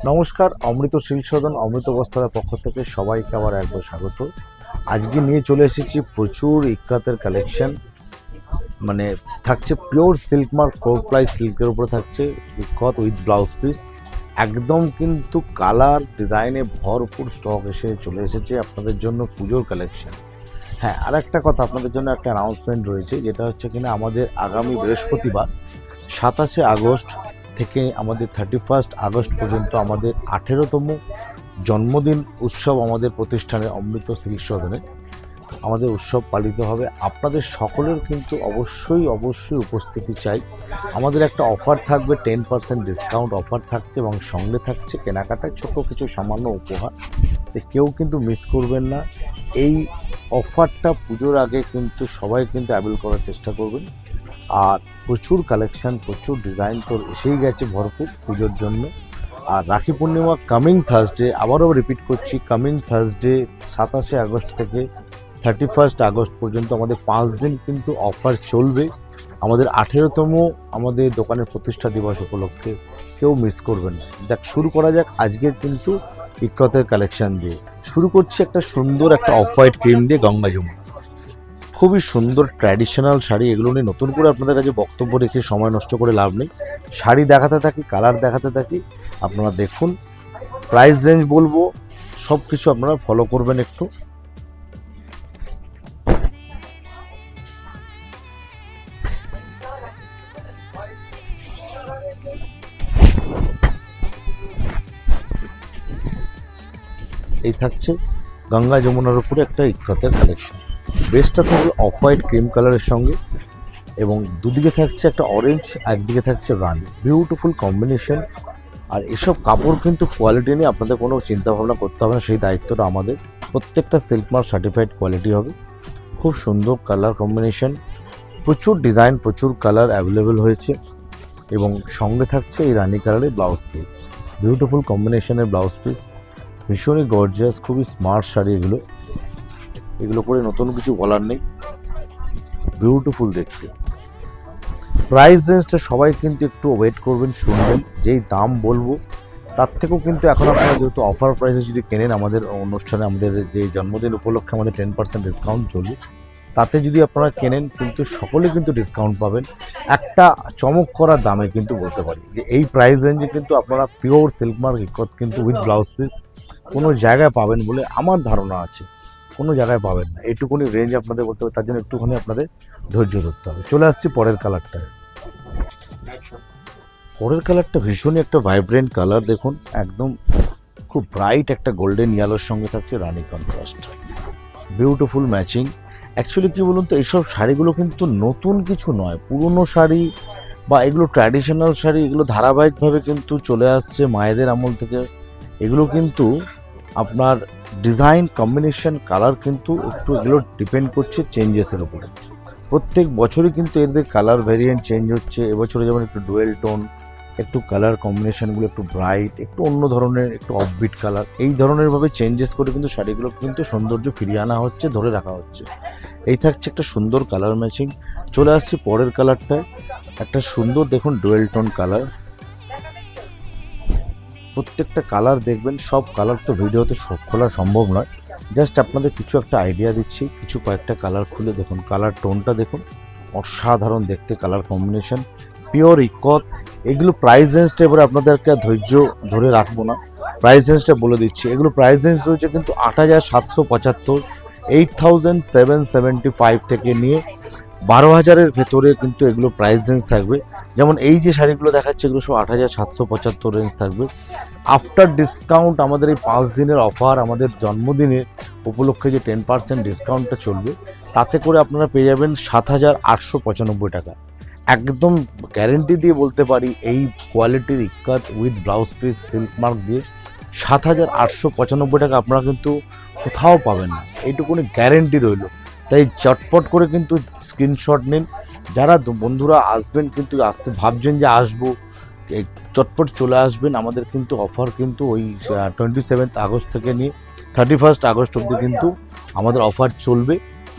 নমস্কার, অমৃত সিল্ক সদন অমৃত বস্ত্রালয়ের পক্ষ থেকে সবাইকে আবার একবার স্বাগত। আজকে নিয়ে চলে এসেছি প্রচুর ইক্কাতের কালেকশন, মানে থাকছে পিওর সিল্ক মার্ক 4 প্লাই সিল্কের উপরে থাকছে ইক্কত উইথ ব্লাউজ পিস। একদম কিন্তু কালার ডিজাইনে ভরপুর স্টক এসে চলে এসেছে আপনাদের জন্য পুজোর কালেকশন। হ্যাঁ, আর একটা কথা আপনাদের জন্য একটা অ্যানাউন্সমেন্ট রয়েছে, যেটা হচ্ছে কিনা আমাদের আগামী বৃহস্পতিবার 27শে আগস্ট থেকে আমাদের 31 আগস্ট পর্যন্ত আমাদের 18তম জন্মদিন উৎসব আমাদের প্রতিষ্ঠানে অমৃত সিল্ক সদনে আমাদের উৎসব পালিত হবে। আপনাদের সকলের কিন্তু অবশ্যই উপস্থিতি চাই। আমাদের একটা অফার থাকবে, 10% ডিসকাউন্ট অফার থাকছে এবং সঙ্গে থাকছে কেনাকাটায় ছোটো কিছু সামান্য উপহার। কেউ কিন্তু মিস করবেন না। এই অফারটা পুজোর আগে কিন্তু সবাই কিন্তু অ্যাভেল করার চেষ্টা করবেন। আর প্রচুর কালেকশান, প্রচুর ডিজাইন তো এসেই গেছে ভরপুর পুজোর জন্য। আর রাখি পূর্ণিমা কামিং থার্সডে, আবারও রিপিট করছি, কামিং থার্সডে 27শে আগস্ট থেকে 31 আগস্ট পর্যন্ত আমাদের 5 দিন কিন্তু অফার চলবে। আমাদের 18তম আমাদের দোকানের প্রতিষ্ঠা দিবস উপলক্ষে কেউ মিস করবেন না। শুরু করা যাক আজকের কিন্তু ইক্কতের কালেকশান দিয়ে। শুরু করছি একটা সুন্দর একটা অফ হোয়াইট ক্রিম দিয়ে, গঙ্গা যমুনা। খুবই সুন্দর ট্র্যাডিশনাল শাড়ি। এগুলো নিয়ে নতুন করে আপনাদের কাছে বক্তব্য রেখে সময় নষ্ট করে লাভ নেই। শাড়ি দেখাতে থাকি, কালার দেখাতে থাকি, আপনারা দেখুন। প্রাইস রেঞ্জ বলবো, সব কিছু আপনারা ফলো করবেন একটু। এই থাকছে গঙ্গা যমুনার উপরে একটা ইক্কতের কালেকশন। বেসটা থাকবে অফ হোয়াইট ক্রিম কালারের সঙ্গে এবং দুদিকে থাকছে একটা অরেঞ্জ, একদিকে থাকছে রানি। Beautiful combination. আর এসব কাপড় কিন্তু কোয়ালিটি নিয়ে আপনাদের কোনো চিন্তাভাবনা করতে হবে না, সেই দায়িত্বটা আমাদের। প্রত্যেকটা সিল্ক মার্ক সার্টিফাইড কোয়ালিটি হবে। খুব সুন্দর কালার কম্বিনেশন, প্রচুর ডিজাইন, প্রচুর কালার অ্যাভেলেবেল হয়েছে এবং সঙ্গে থাকছে এই রানি কালারের ব্লাউজ পিস। বিউটিফুল কম্বিনেশনের ব্লাউজ পিস, ভীষণই গর্জিয়াস, খুবই স্মার্ট শাড়ি এগুলো করে নতুন কিছু বলার নেই, বিউটিফুল দেখতে। প্রাইস রেঞ্জটা সবাই কিন্তু একটু ওয়েট করবেন, শুনবেন। যেই দাম বলবো তার থেকেও কিন্তু এখন আপনারা যেহেতু অফার প্রাইসে যদি কেনেন, আমাদের অনুষ্ঠানে, আমাদের যে জন্মদিন উপলক্ষে আমাদের 10% ডিসকাউন্ট চলবে, তাতে যদি আপনারা কেনেন কিন্তু সকলে কিন্তু ডিসকাউন্ট পাবেন। একটা চমক করা দামে কিন্তু বলতে পারি যে এই প্রাইস রেঞ্জে কিন্তু আপনারা পিওর সিল্ক মার্ক ইক্কত কিন্তু উইথ ব্লাউজ পিস কোনো জায়গায় পাবেন বলে আমার ধারণা আছে। কোনো জায়গায় পাবেন না, এইটুকুনি রেঞ্জ আপনাদের বলতে হবে। তার জন্য একটুখানি আপনাদের ধৈর্য ধরতে হবে। চলে আসছি পরের কালারটায়। পরের কালারটা ভীষণই একটা ভাইব্রেন্ট কালার, দেখুন একদম খুব ব্রাইট একটা গোল্ডেন ইয়েলোর সঙ্গে থাকছে রানি কন্ট্রাস্ট। Beautiful matching. অ্যাকচুয়ালি কী বলুন তো, এইসব শাড়িগুলো কিন্তু নতুন কিছু নয়, পুরনো শাড়ি বা এগুলো ট্র্যাডিশনাল শাড়ি, এগুলো ধারাবাহিকভাবে কিন্তু চলে আসছে মায়েদের আমল থেকে। এগুলো কিন্তু আপনার ডিজাইন, কম্বিনেশন, কালার কিন্তু একটু এগুলো ডিপেন্ড করছে চেঞ্জেসের উপরে। প্রত্যেক বছরই কিন্তু এদের কালার ভ্যারিয়েন্ট চেঞ্জ হচ্ছে। এবছরে যেমন একটু ডুয়েল টোন, একটু কালার কম্বিনেশনগুলো একটু ব্রাইট, একটু অন্য ধরনের, একটু অফবিট কালার, এই ধরনেরভাবে চেঞ্জেস করে কিন্তু শাড়িগুলো কিন্তু সৌন্দর্য ফিরিয়ে আনা হচ্ছে, ধরে রাখা হচ্ছে। এই থাকছে একটা সুন্দর কালার ম্যাচিং। চলে আসছি পরের কালারটায়, একটা সুন্দর দেখুন ডুয়েল টোন কালার। প্রত্যেকটা কালার দেখবেন, সব কালার তো ভিডিওতে সব খোলা সম্ভব নয়, জাস্ট আপনাদের কিছু একটা আইডিয়া দিচ্ছি। কিছু কয়েকটা কালার খুলে দেখুন, কালার টোনটা দেখুন, অসাধারণ দেখতে কালার কম্বিনেশন, পিওর ইক্কত। এগুলো প্রাইস রেঞ্জটা এবারে আপনাদেরকে ধৈর্য ধরে রাখবো না, প্রাইস রেঞ্জটা বলে দিচ্ছি। এগুলো প্রাইস রেঞ্জ রয়েছে কিন্তু 8,775, 8,775 থেকে নিয়ে 12,000-এর ভেতরে কিন্তু এগুলো প্রাইস রেঞ্জ থাকবে। যেমন এই যে শাড়িগুলো দেখাচ্ছে, এগুলো সব 8,775 রেঞ্জ থাকবে। আফটার ডিসকাউন্ট আমাদের এই 5 দিনের অফার, আমাদের জন্মদিনের উপলক্ষে যে 10% ডিসকাউন্টটা চলবে, তাতে করে আপনারা পেয়ে যাবেন 7,895 টাকা। একদম গ্যারেন্টি দিয়ে বলতে পারি, এই কোয়ালিটির ikat with blouse piece silk mark দিয়ে 7,895 টাকা আপনারা কিন্তু কোথাও পাবেন না, এইটুকুনি গ্যারেন্টি রইল। তাই চটপট করে কিন্তু স্ক্রিনশট নিন। যারা বন্ধুরা আসবেন, কিন্তু আসতে ভাবছেন যে আসবো, চটপট চলে আসবেন। আমাদের কিন্তু অফার কিন্তু ওই 27 আগস্ট থেকে নিয়ে 31 আগস্ট অবধি কিন্তু আমাদের অফার চলবে।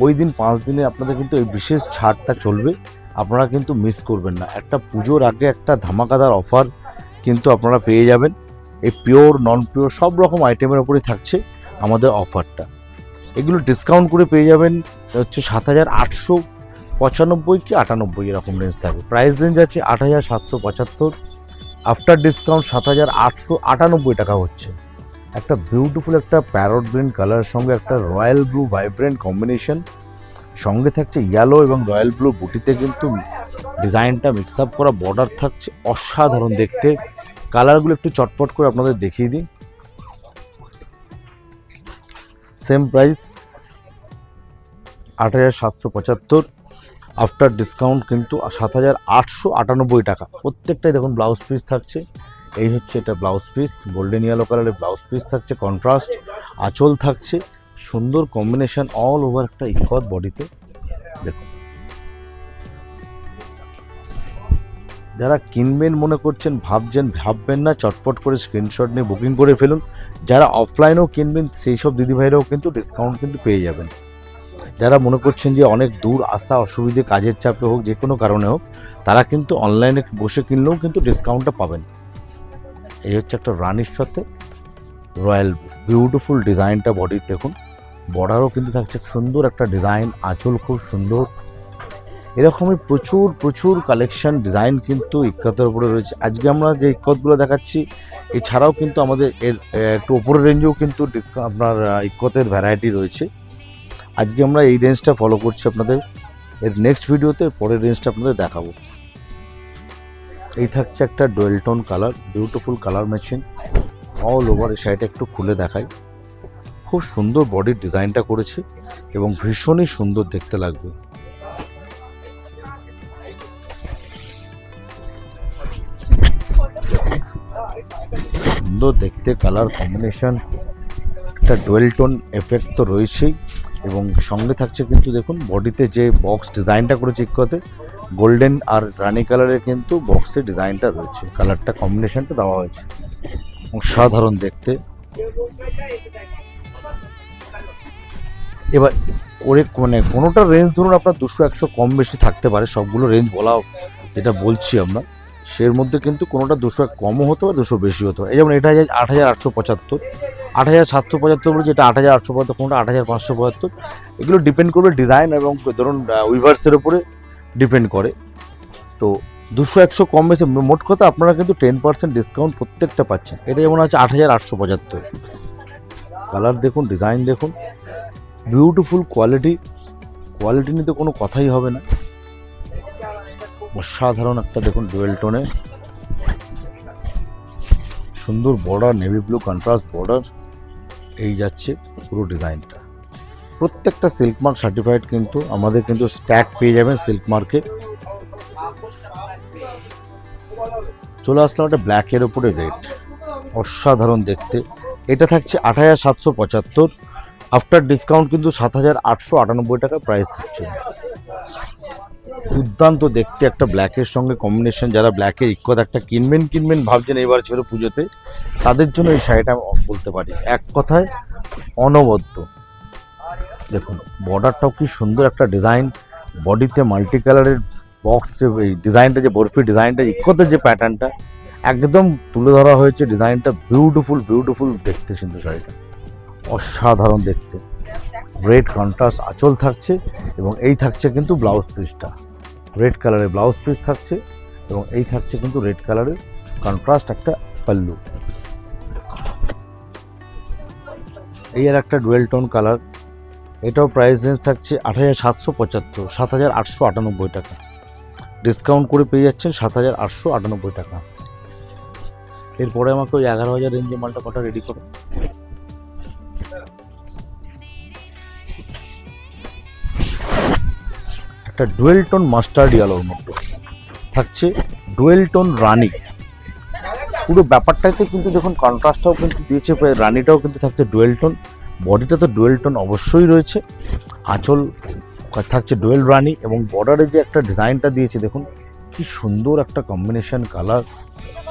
ওই দিন 5 দিনে আপনাদের কিন্তু এই বিশেষ ছাড়টা চলবে, আপনারা কিন্তু মিস করবেন না। একটা পুজোর আগে একটা ধামাকাদার অফার কিন্তু আপনারা পেয়ে যাবেন। এই পিওর নন পিওর সব রকম আইটেমের ওপরেই থাকছে আমাদের অফারটা। এগুলো ডিসকাউন্ট করে পেয়ে যাবেন হচ্ছে 7,895 কি 98 এরকম রেঞ্জ থাকবে। প্রাইস রেঞ্জ আছে 8,775, আফটার ডিসকাউন্ট 7,898 টাকা হচ্ছে। একটা বিউটিফুল একটা প্যারট গ্রিন কালারের সঙ্গে একটা রয়্যাল ব্লু ভাইব্রেন্ট কম্বিনেশন, সঙ্গে থাকছে ইয়েলো এবং রয়্যাল ব্লু বুটিতে কিন্তু ডিজাইনটা মিক্স আপ করা, বর্ডার থাকছে অসাধারণ দেখতে। কালারগুলো একটু চটপট করে আপনাদের দেখিয়ে দিই। সেম প্রাইস 8,775, আফটার ডিসকাউন্ট কিন্তু 7,898 টাকা। প্রত্যেকটাই দেখুন ব্লাউজ পিস থাকছে, এই হচ্ছে এটা ব্লাউজ পিস, গোল্ডেন ইয়েলো কালারের ব্লাউজ পিস থাকছে, কন্ট্রাস্ট আঁচল থাকছে, সুন্দর কম্বিনেশন অল ওভার একটা ইকত বডিতে। দেখুন যারা কিনবেন মনে করছেন ভাববেন না, চটপট করে স্ক্রিনশট নিয়ে বুকিং করে ফেলুন। যারা অফলাইনেও কিনবেন সেই সব দিদিভাইরাও কিন্তু ডিসকাউন্ট কিন্তু পেয়ে যাবেন। যারা মনে করছেন যে অনেক দূর আসা অসুবিধে, কাজের চাপে হোক যে কোনো কারণে হোক, তারা কিন্তু অনলাইনে বসে কিনলেও কিন্তু ডিসকাউন্টটা পাবেন। এই হচ্ছে একটা রানির সাথে রয়্যাল বিউটিফুল ডিজাইনটা বডির দেখুন, বর্ডারও কিন্তু থাকছে সুন্দর একটা ডিজাইন, আঁচল খুব সুন্দর। এরকমই প্রচুর কালেকশন ডিজাইন কিন্তু ইক্কতের উপরে রয়েছে। আজকে আমরা যে ইক্কতগুলো দেখাচ্ছি এছাড়াও কিন্তু আমাদের এর একটু ওপরের রেঞ্জেও কিন্তু আপনার ইক্কতের ভ্যারাইটি রয়েছে। আজকে আমরা এই রেঞ্জটা ফলো করছি আপনাদের, এর নেক্সট ভিডিওতে পরের রেঞ্জটা আপনাদের দেখাবো। এই থাকছে একটা dual tone colour, beautiful colour matching all over. এই শাড়িটা একটু খুলে দেখাই, খুব সুন্দর বডির ডিজাইনটা করেছে এবং ভীষণই সুন্দর দেখতে লাগবে। সুন্দর দেখতে কালার কম্বিনেশন, একটা ডুয়েল টোন এফেক্ট তো রয়েছেই এবং সঙ্গে থাকছে কিন্তু দেখুন বডিতে যে বক্স ডিজাইনটা করেছে ইক্কতে, গোল্ডেন আর রানি কালারের কিন্তু বক্সের ডিজাইনটা রয়েছে, কালারটা কম্বিনেশনটা দেওয়া হয়েছে, অসাধারণ দেখতে। এবার ওরে মানে কোনোটা রেঞ্জ ধরুন আপনার 200-100 কম বেশি থাকতে পারে, সবগুলো রেঞ্জ বলা যেটা বলছি আমরা সের মধ্যে কিন্তু কোনোটা 200 কমও হতে পারে, 200 বেশি হতে পারে। এই যেমন এটা 8,875, 8,775 বলে যেটা 8,875, কোনোটা 8,575। এগুলো ডিপেন্ড করবে ডিজাইন এবং ধরুন উইভার্সের উপরে ডিপেন্ড করে। তো 200-100 কম বেশি, মোট কথা আপনারা কিন্তু 10% ডিসকাউন্ট প্রত্যেকটা পাচ্ছেন। এটা যেমন আছে 8,875, কালার দেখুন, ডিজাইন দেখুন, বিউটিফুল কোয়ালিটি নিয়ে তো কোনো কথাই হবে না। অসাধারণ একটা দেখুন ডুয়েল টোনে সুন্দর border, navy blue contrast border, এই যাচ্ছে পুরো ডিজাইনটা। প্রত্যেকটা সিল্ক মার্ক সার্টিফাইড কিন্তু আমাদের কিন্তু স্ট্যাক পেয়ে যাবেন সিল্ক মার্কে। চলে আসলাম একটা ব্ল্যাকের উপরে রেড, অসাধারণ দেখতে। এটা থাকছে 8,775, আফটার ডিসকাউন্ট কিন্তু 7,898 টাকা প্রাইস হচ্ছে। দুর্দান্ত দেখতে একটা ব্ল্যাকের সঙ্গে কম্বিনেশন। যারা ব্ল্যাকের ইক্কত একটা কিনবেন ভাবছেন এবার ছিল পুজোতে, তাদের জন্য এই শাড়িটা আমি বলতে পারি এক কথায় অনবদ্য। দেখুন বর্ডারটাও কি সুন্দর একটা ডিজাইন, বডিতে মাল্টি কালারের বক্স, এই ডিজাইনটা যে বরফি ডিজাইনটা ইক্কতের যে প্যাটার্নটা একদম তুলে ধরা হয়েছে, ডিজাইনটা বিউটিফুল দেখতে কিন্তু শাড়িটা অসাধারণ দেখতে। রেড কন্ট্রাস্ট আঁচল থাকছে এবং এই থাকছে কিন্তু ব্লাউজ পিসটা, রেড কালারের ব্লাউজ পিস থাকছে এবং এই থাকছে কিন্তু রেড কালারের কন্ট্রাস্ট একটা পাল্লু। এই আর একটা ডুয়েল টোন কালার, এটাও প্রাইস রেঞ্জ থাকছে 8,775, 7,898 টাকা। ডিসকাউন্ট করে পেয়ে যাচ্ছেন 7,898 টাকা। এরপরে আমাকে ওই 11,000 রেঞ্জে মালটা কটা রেডি করো। একটা ডুয়েল টোন মাস্টার্ড ইয়েলোর মধ্যে থাকছে ডুয়েল টোন রানি, পুরো ব্যাপারটাতে কিন্তু দেখুন কন্ট্রাস্টটাও কিন্তু দিয়েছে, রানিটাও কিন্তু থাকছে ডুয়েল টোন, বডিটা তো ডুয়েল টোন অবশ্যই রয়েছে, আঁচল থাকছে ডুয়েল রানি এবং বর্ডারে যে একটা ডিজাইনটা দিয়েছে দেখুন কি সুন্দর একটা কম্বিনেশন কালার,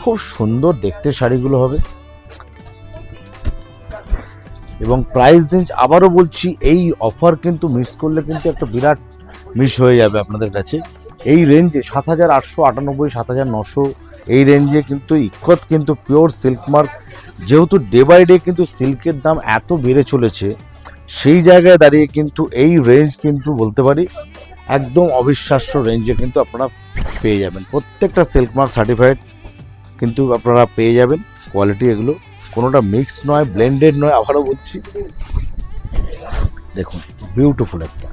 খুব সুন্দর দেখতে শাড়িগুলো হবে। এবং প্রাইস রেঞ্জ আবারও বলছি, এই অফার কিন্তু মিস করলে কিন্তু একটা বিরাট মিস হয়ে যাবে আপনাদের কাছে। এই রেঞ্জে 7,898, 7,900 এই রেঞ্জে কিন্তু ইক্কত কিন্তু পিওর সিল্ক মার্ক। যেহেতু ডে বাই ডে কিন্তু সিল্কের দাম এত বেড়ে চলেছে, সেই জায়গায় দাঁড়িয়ে কিন্তু এই রেঞ্জ কিন্তু বলতে পারি একদম অবিশ্বাস্য রেঞ্জে কিন্তু আপনারা পেয়ে যাবেন। প্রত্যেকটা সিল্ক মার্ক সার্টিফাইড কিন্তু আপনারা পেয়ে যাবেন। কোয়ালিটি এগুলো কোনোটা মিক্স নয়, ব্লেন্ডেড নয়। আবারও বলছি, দেখুন বিউটিফুল একটা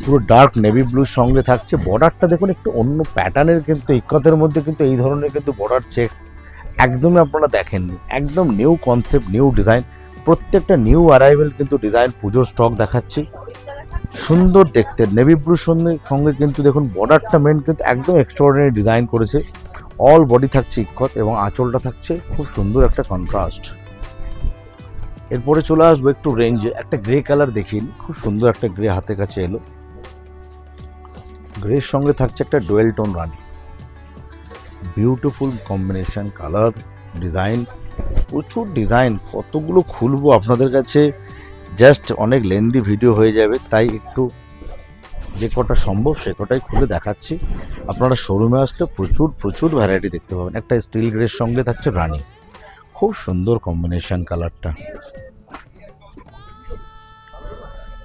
পুরো ডার্ক নেভি ব্লুর সঙ্গে থাকছে। বর্ডারটা দেখুন একটু অন্য প্যাটার্নের, কিন্তু ইক্কতের মধ্যে কিন্তু এই ধরনের কিন্তু বর্ডার চেকস একদমই আপনারা দেখেননি। একদম নিউ কনসেপ্ট, নিউ ডিজাইন, প্রত্যেকটা নিউ অ্যারাইভেল কিন্তু ডিজাইন। পুজোর স্টক দেখাচ্ছি, সুন্দর দেখতে নেভি ব্লুর সঙ্গে কিন্তু দেখুন বর্ডারটা মেন কিন্তু একদম এক্সট্রাঅর্ডিনারি ডিজাইন করেছে। অল বডি থাকছে ইক্কত এবং আঁচলটা থাকছে খুব সুন্দর একটা কন্ট্রাস্ট। এরপরে চলে আসবো একটু রেঞ্জে, একটা গ্রে কালার দেখিয়ে নিই। খুব সুন্দর একটা গ্রে হাতে কাছে এলো। গ্রের সঙ্গে থাকছে একটা ডুয়েল টোন রানী, বিউটিফুল কম্বিনেশন, কালার, ডিজাইন, প্রচুর ডিজাইন। কতগুলো খুলবো আপনাদের কাছে, জাস্ট অনেক লেন্দি ভিডিও হয়ে যাবে, তাই একটু যে কটা সম্ভব সে কটাই খুলে দেখাচ্ছি। আপনারা শোরুমে আসলে প্রচুর প্রচুর ভ্যারাইটি দেখতে পাবেন। একটা স্টিল গ্রের সঙ্গে থাকছে রানী, খুব সুন্দর কম্বিনেশন কালারটা।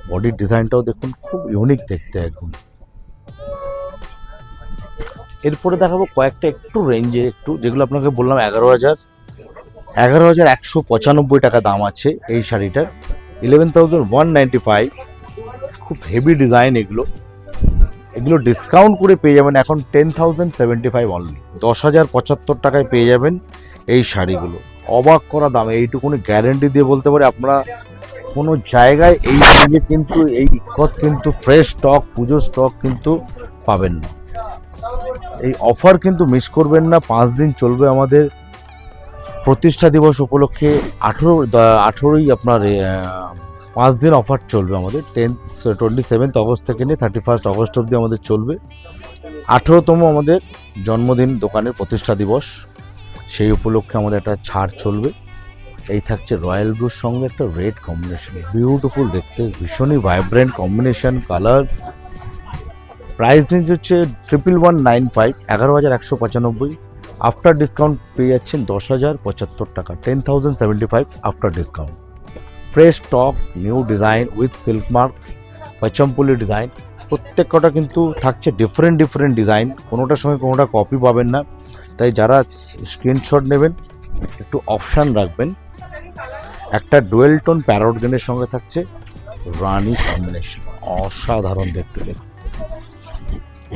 বডির ডিজাইনটাও দেখুন খুব ইউনিক দেখতে একদম। এরপরে দেখাবো কয়েকটা একটু রেঞ্জে, একটু যেগুলো আপনাকে বললাম 11,195 টাকা দাম আছে এই শাড়িটার। 11,195, খুব হেভি ডিজাইন এগুলো। এগুলো ডিসকাউন্ট করে পেয়ে যাবেন এখন 10,075 অনলি, 10,075 টাকায় পেয়ে যাবেন এই শাড়িগুলো। অবাক করা দাম, এইটুকুনি গ্যারেন্টি দিয়ে বলতে পারি আপনারা কোনো জায়গায় এই রেঞ্জে কিন্তু এই ইক্কত কিন্তু ফ্রেশ স্টক, পুজোর স্টক কিন্তু পাবেন না। এই অফার কিন্তু মিস করবেন না। 5 দিন চলবে আমাদের প্রতিষ্ঠা দিবস উপলক্ষে। 18ই আপনার 5 দিন অফার চলবে আমাদের। 27 অগস্ট থেকে নিয়ে 31 অগস্ট অবধি আমাদের চলবে। 18তম আমাদের জন্মদিন দোকানের প্রতিষ্ঠা দিবস, সেই উপলক্ষে আমাদের একটা ছাড় চলবে। এই থাকছে রয়্যাল ব্লুর সঙ্গে একটা রেড কম্বিনেশন, বিউটিফুল দেখতে, ভীষণই vibrant combination, colour. Price range হচ্ছে 11,195, 11,195। আফটার ডিসকাউন্ট পেয়ে যাচ্ছেন 10,075 টাকা, 10,075 after discount. Fresh stock, new design with silk mark, Pochampally design. প্রত্যেক কটা কিন্তু থাকছে ডিফারেন্ট ডিফারেন্ট ডিজাইন, কোনোটার সঙ্গে কোনোটা কপি পাবেন না। তাই যারা স্ক্রিনশট নেবেন একটু অপশান রাখবেন। একটা ডুয়েল টোন প্যারট গ্রিনের সঙ্গে থাকছে রানী কম্বিনেশন, অসাধারণ দেখতে। দেখুন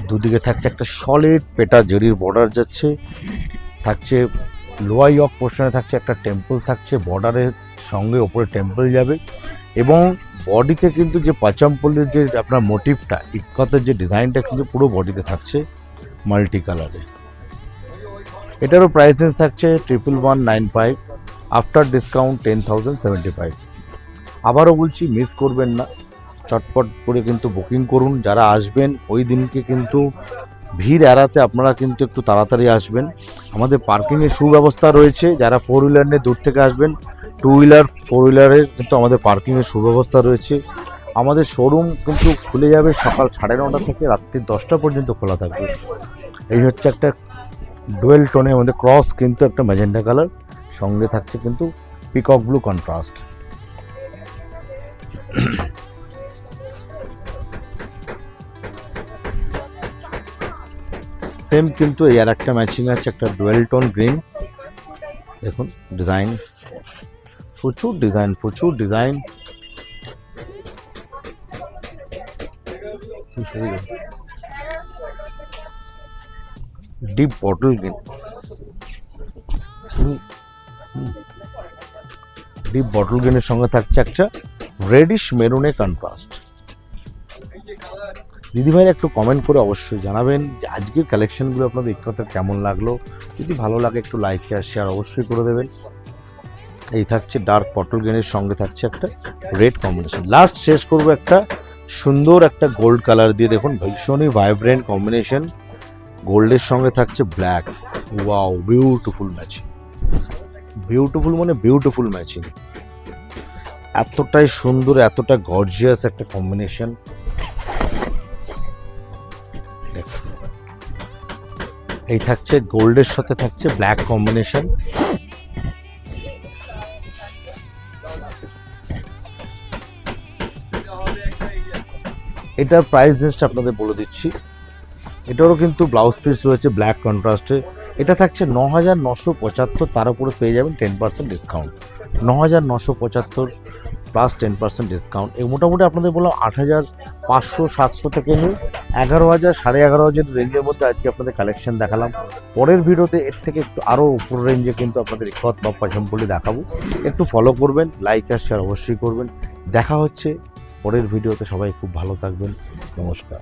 দুদিকে থাকছে একটা সলিড পেটা জরির বর্ডার যাচ্ছে, থাকছে লোয়ার ইয়ক পোর্শনে থাকছে একটা টেম্পল থাকছে, বর্ডারের সঙ্গে ওপরে টেম্পল যাবে। এবং বডিতে কিন্তু যে পাচামপল্লির যে আপনার মোটিভটা, ইক্কতের যে ডিজাইনটা কিন্তু পুরো বডিতে থাকছে মাল্টি কালারে। এটারও প্রাইস রেঞ্জ থাকছে 11,195, আফটার ডিসকাউন্ট 10,075। আবারও বলছি, মিস করবেন না, চটপট করে কিন্তু বুকিং করুন। যারা আসবেন ওই দিনকে কিন্তু ভিড় এড়াতে আপনারা কিন্তু একটু তাড়াতাড়ি আসবেন। আমাদের পার্কিংয়ের সুব্যবস্থা রয়েছে। যারা 4 হুইলার নিয়ে দূর থেকে আসবেন, 2 হুইলার 4 হুইলারের কিন্তু আমাদের পার্কিংয়ের সুব্যবস্থা রয়েছে। আমাদের শোরুম কিন্তু খুলে যাবে সকাল 9:30 থেকে রাত্রি 10টা পর্যন্ত খোলা থাকবে। এই হচ্ছে একটা ডুয়েল টোনের মধ্যে ক্রস কিন্তু একটা ম্যাজেন্টা কালার, সঙ্গে থাকছে কিন্তু পিকক ব্লু কন্ট্রাস্ট। সেম কিন্তু এই আর একটা ম্যাচিং আছে, একটা ডুয়েল টোন গ্রিন। দেখুন ডিজাইন, প্রচুর ডিজাইন, প্রচুর design. Deep bottle green, deep bottle গ্রিনের সঙ্গে থাকছে একটা রেডিশ মেরুনে কন্ট্রাস্ট। দিদিভাইরা একটু কমেন্ট করে অবশ্যই জানাবেন যে আজকের কালেকশনগুলো আপনাদের ইক্কতের কেমন লাগলো। যদি ভালো লাগে একটু লাইক আর শেয়ার অবশ্যই করে দেবেন। এই থাকছে ডার্ক বটল গ্রিনের সঙ্গে থাকছে একটা রেড কম্বিনেশন। লাস্ট শেষ করবো একটা সুন্দর একটা গোল্ড কালার দিয়ে। দেখুন ভীষণই ভাইব্রেন্ট কম্বিনেশন, গোল্ডের সঙ্গে থাকছে black. Wow, beautiful matching, beautiful মানে বিউটিফুল ম্যাচিং। এতটাই সুন্দর, এতটা গর্জিয়াস একটা কম্বিনেশন। দেখুন এই থাকছে গোল্ডের সাথে থাকছে ব্ল্যাক কম্বিনেশন। এটার প্রাইস রেঞ্জটা আপনাদের বলে দিচ্ছি। এটারও কিন্তু ব্লাউজ পিস রয়েছে ব্ল্যাক কন্ট্রাস্টে। এটা থাকছে ৯,৯৭৫, তার উপরে পেয়ে যাবেন 10% ডিসকাউন্ট। ৯,৯৭৫ plus 10% discount. এই মোটামুটি আপনাদের বললাম ৮,৫০০-৭০০ থেকে নিয়ে ১১,০০০ ১১,৫০০ রেঞ্জের মধ্যে আজকে আপনাদের কালেকশন দেখালাম। পরের ভিডিওতে এর থেকে একটু আরও উপর রেঞ্জে কিন্তু আপনাদের ইকত বা পশমপল্লি দেখাবো। একটু ফলো করবেন, লাইক আর শেয়ার অবশ্যই করবেন। দেখা হচ্ছে পরের ভিডিওতে। সবাই খুব ভালো থাকবেন। নমস্কার।